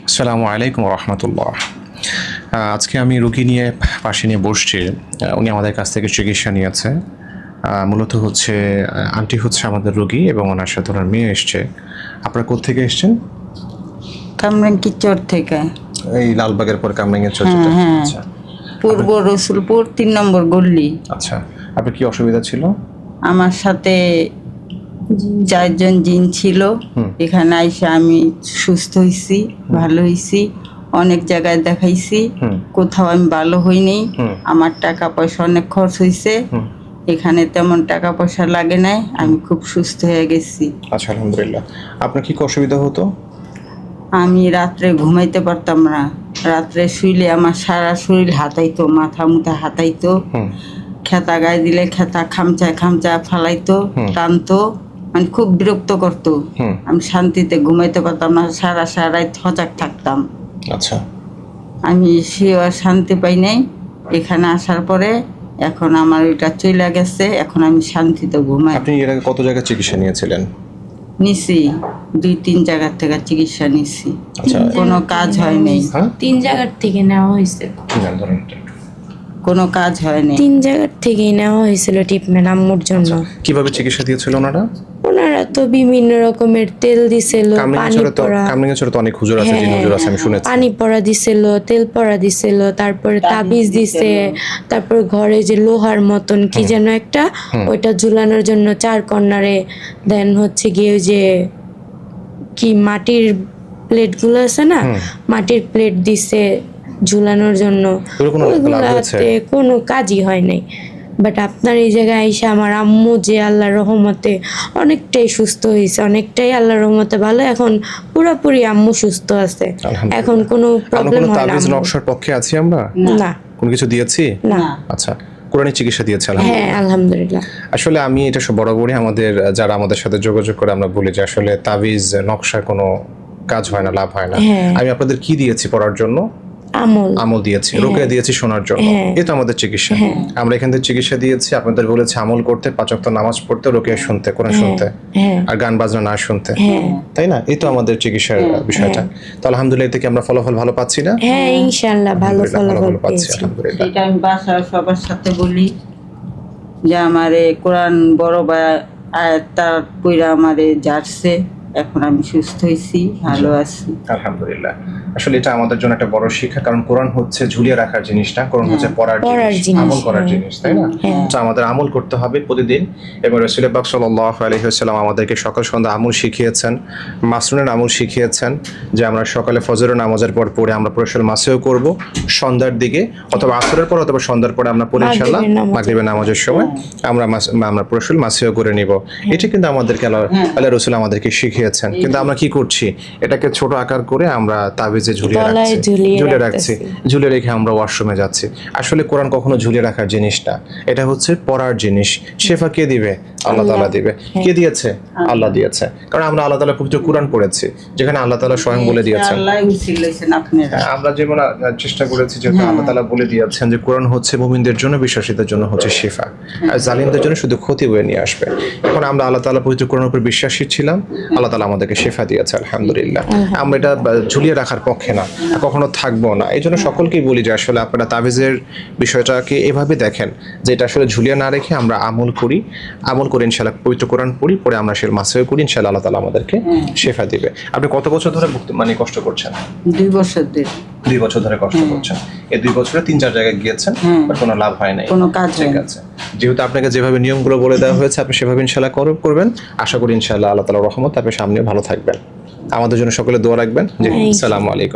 আসসালামু আলাইকুম রহমতুল্লাহ। আজকে আমি রুগী নিয়ে পাশে নিয়ে বসছি। উনি আমাদের কাছ থেকে চিকিৎসা নিয়েছে। মূলত হচ্ছে আন্টি হচ্ছে আমাদের রুগী এবং ওনার সাথে ওনার মেয়ে এসছে। আপনারা কোত্থেকে এসছেন? কামরাঙ্গীর চর থেকে। এই লালবাগের পর কামরাঙ্গীর চর। হ্যাঁ, আচ্ছা, পূর্ব রসুলপুর 3 নম্বর গল্লি। আচ্ছা, আপনার কি অসুবিধা ছিল? আমার সাথে 4 জন জিন ছিল। এখানে আইসা আমি সুস্থ হয়েছি, ভালো হয়েছি, অনেক জায়গায় দেখাইছি, কোথাও আমি ভালো হইনি। আমার টাকা পয়সা অনেক খরচ হয়েছে, এখানে তেমন টাকা পয়সা লাগে নাই, আমি খুব সুস্থ হয়ে গেছি। আচ্ছা, আলহামদুলিল্লাহ। আপনার কি অসুবিধা হতো? আমি রাত্রে ঘুমাইতে পারতাম না। রাত্রে শুইলে আমার সারা শরীর হাতাইতো, মাথা মুথা হাতাইতো, খেতা গায়ে দিলে খেতা খামচা খামচা ফালাইতো, টানতো, মানে খুব বিরক্ত করতো। আমি শান্তিতে ঘুমাইতে পারতাম না, সারা রাত সজাগ থাকতাম। আচ্ছা, আমি সেও শান্তি পাই নাই। এখানে আসার পরে এখন আমার ওইটা চলে গেছে, এখন আমি শান্তিতে ঘুমাই। আপনি এর আগে কত জায়গায় চিকিৎসা নিয়েছিলেন? নিছি 2-3 জায়গার থেকে চিকিৎসা নিছি, আচ্ছা, কোনো কাজ হয় নাই। 3 জায়গার থেকে নেওয়া হয়েছে, কোনো কাজ হয় নাই। 3 জায়গার থেকেই নেওয়া হয়েছিল ট্রিটমেন্ট আম্মুর জন্য। কিভাবে চিকিৎসা দিয়েছিল ওনারা? ওনারা তো বিভিন্ন রকমের তেল দিছিল, পানি পড়া, কামরাঙ্গীর তো অনেক হুজুর আছে, জিন হুজুর আছে, আমি শুনেছি। পানি পড়া দিছিল, তেল পড়া দিছিল, তারপরে তাবিজ দিছে, তারপর ঘরে যে লোহার মতন কি যেন একটা, ওইটা ঝুলানোর জন্য 4 কর্নারে, দেন হচ্ছে গিয়ে ওই যে কি মাটির প্লেটগুলো আছে না, মাটির প্লেট দিছে ঝুলানোর জন্য। ওইগুলাতে কোনো কাজই হয় নাই। বাট আপনার এই জায়গায় আইসা আমার আম্মু যে আল্লাহর রহমতে অনেকটাই সুস্থ হয়েছে, অনেকটাই আল্লাহর রহমতে ভালো। এখন পুরোপুরি আম্মু সুস্থ আছে, এখন কোনো প্রবলেম হয় না। তাবিজ নকশার পক্ষে আছি আমরা? না, কোনো কিছু দিয়েছি না। আচ্ছা, কোরআনি চিকিৎসা দিয়েছে? হ্যাঁ, আলহামদুলিল্লাহ। আসলে আমি এটা বরাবরই আমাদের যারা আমাদের সাথে যোগাযোগ করে আমরা বলি যে আসলে তাবিজ নকশা কোনো কাজ হয় না, লাভ হয় না। আমি আপনাদের কি দিয়েছি পড়ার জন্য? আমল দিয়েছি, রুকিয়া দিয়েছি শোনার জন্য। এই তো আমাদের চিকিৎসা। আমরা এখান থেকে চিকিৎসা দিয়েছি, আপনাদের বলেছি আমল করতে, 5 ওয়াক্ত নামাজ পড়তে, রুকিয়া শুনতে, কোরআন শুনতে, আর গান বাজনা না শুনতে, তাই না? এই তো আমাদের চিকিৎসার বিষয়টা। তো আলহামদুলিল্লাহ, এতে কি আমরা ফলাফল ভালো পাচ্ছি না? হ্যাঁ, ইনশাআল্লাহ ভালো ফলাফল পাচ্ছি। আলহামদুলিল্লাহ। এটা আমি বাসায় সবার সাথে বলি যে আমারে কোরআন বড় বা আয়াতটা পড়া আমারে জারছে, এখন আমি সুস্থ হয়েছি, ভালো আছি, আলহামদুলিল্লাহ। আসলে এটা আমাদের জন্য একটা বড় শিক্ষা, কারণ কোরআন হচ্ছে ঝুলিয়ে রাখার জিনিসটা, কোরআন হচ্ছে পড়ার জিনিস, আমল করার জিনিস, তাই না? তো আমাদের আমল করতে হবে প্রতিদিন। এবং রাসূল পাক সাল্লাল্লাহু আলাইহি ওয়াসাল্লাম আমাদেরকে সকাল সন্ধ্যা আমল শিখিয়েছেন, মাসনুনের আমল শিখিয়েছেন, যে আমরা সকালে ফজরের নামাজের পর পড়ে আমরা পুরুষের মাসেও করব, সন্ধ্যার দিকে অথবা আসরের পর অথবা সন্ধ্যার পরে আমরা পড়ে ইনশাআল্লাহ মাগরিবের নামাজের সময় আমরা পুরুষের মাসেও করে নিব। এটা কিন্তু আমাদেরকে আল্লাহ রাসূল আমাদেরকে শিখিয়েছেন। কিন্তু আমরা কি করছি? এটাকে ছোট আকার করে আমরা তাবিজে ঝুলিয়ে রাখছি, ঝুলিয়ে রেখে আমরা ওয়াশরুমে যাচ্ছি। আসলে কোরআন কখনো ঝুলিয়ে রাখার জিনিস না, এটা হচ্ছে পড়ার জিনিস। শেফা কে দিবে? আল্লাহ তাআলা দিবে। কে দিয়েছে? আল্লাহ দিয়েছে। কারণ আমরা আল্লাহ তাআলার পবিত্র কোরআন পড়েছি, যেখানে আল্লাহ তাআলা স্বয়ং বলে দিয়েছেন। আমরা যেমন চেষ্টা করেছি, যেহেতু আল্লাহ তাআলা বলে দিয়েছেন যে কোরআন হচ্ছে মুমিনদের জন্য, বিশ্বাসীদের জন্য হচ্ছে শেফা, আর জালিমদের জন্য শুধু ক্ষতি বয়ে নিয়ে আসবে। এখন আমরা আল্লাহ তাআলা পবিত্র কোরআনের উপর বিশ্বাসী ছিলাম, আল্লাহ তাআলা আমাদেরকে শেফা দিয়েছে, আলহামদুলিল্লাহ। আমরা এটা ঝুলিয়ে রাখার পক্ষে না, কখনো থাকবো না। এই জন্য সকলকেই বলি যে আসলে আপনারা তাবিজের বিষয়টাকে এভাবে দেখেন যে এটা আসলে ঝুলিয়ে না রেখে আমরা আমল করি ইনশাআল্লাহ, পবিত্র কোরআন পড়ি আমরা সে মাসেও করি, ইনশাআল্লাহ আল্লাহ তাআলা আমাদেরকে শেফা দিবে। আপনি কত বছর ধরে কষ্ট করছেন? 2 বছর ধরে। 2 বছর ধরে কষ্ট করছেন। এই 2 বছরে 3-4 জায়গায় গিয়েছেন, কোনো লাভ হয় নাই, কোনো কাজ ঠিক আছে। যেহেতু আপনাকে যেভাবে নিয়মগুলো বলে দেওয়া হয়েছে, আপনি সেভাবে ইনশাআল্লাহ করবেন। আশা করি ইনশাআল্লাহ আল্লাহ তাআলার রহমত, আপনি সামনে ভালো থাকবেন। আমাদের জন্য সকলে দোয়া রাখবেন। জি, আসসালামু আলাইকুম।